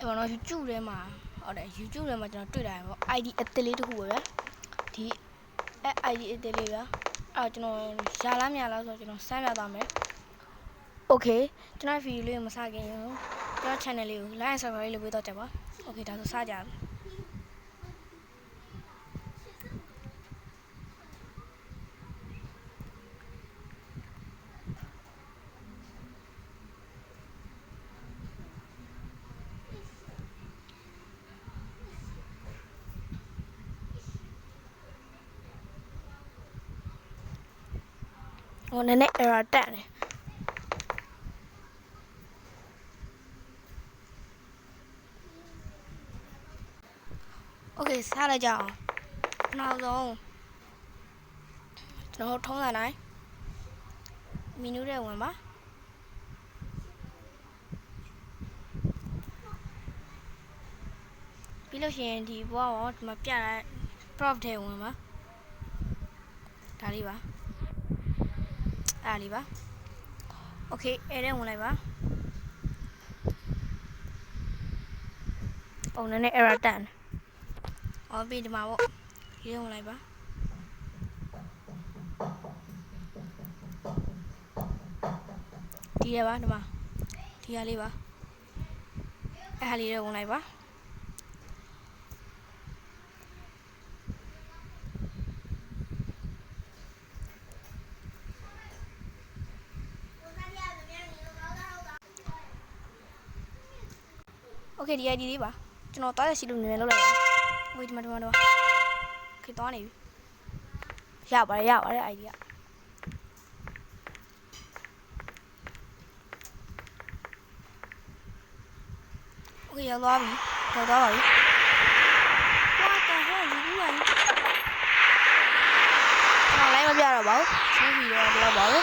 အဲ့တော့ YouTube ထဲမှာဟုတ်တယ် YouTube ထဲမှာကျွန်တော်တွေ့လာတယ်ပေါ့ ID အသစ်လေးတစ်ခုပဲဗျာဒီ ID အသစ်လေးဗျာအဲ့တော့ကျွန်တော်ရလားမရလားဆိုတော့ကျွန်တော်စမ်းပြသွားမယ် Okay ကျွန်တော်ဗီဒီယိုလေးကိုမစခင်ကျွန်တော် channel လေးကို like and subscribe လုပ်ပေးတော့ကြပါ Okay ဒါဆိုစကြပါဟိုနည်းနည်း error တက်တယ် Okay စလိုက်ကြအောင်နောက်ဆုံးကျွန်တော်ထုံးစံတိုင်းမီနူထဲဝင်ပါပြီးလို့ရှိရင်ဒီဘွားတော့ဒီမှာပြတဲ့ prop ထဲဝင်ပါဒါလေးပါအဲ့လေးပါ Okay အဲ့ထဲဝင်လိုက်ပါပုံနဲ့ error တက်တယ်အော်ပြီးဒီမှာပေါ့ဒီထဲဝင်လိုက်ပါဒီရပါဒီမှာဒီရလေးပါအဲ့ဟာလေးထဲဝင်လိုက်ပါโอเคဒီ ID လေးပါကျွန်တော်တားရရှိလို့နည်းနည်းလုပ်လိုက်ပါဟိုဒီမှာโอเคသွားနေပြီရပါတယ် ID ကโอเคရောက်သွားပြီWhat the hell ယူဘူးလားကျွန်တော်လိုက်မပြတော့ပါဘူးဒီဗီဒီယိုကတော့ပါပဲ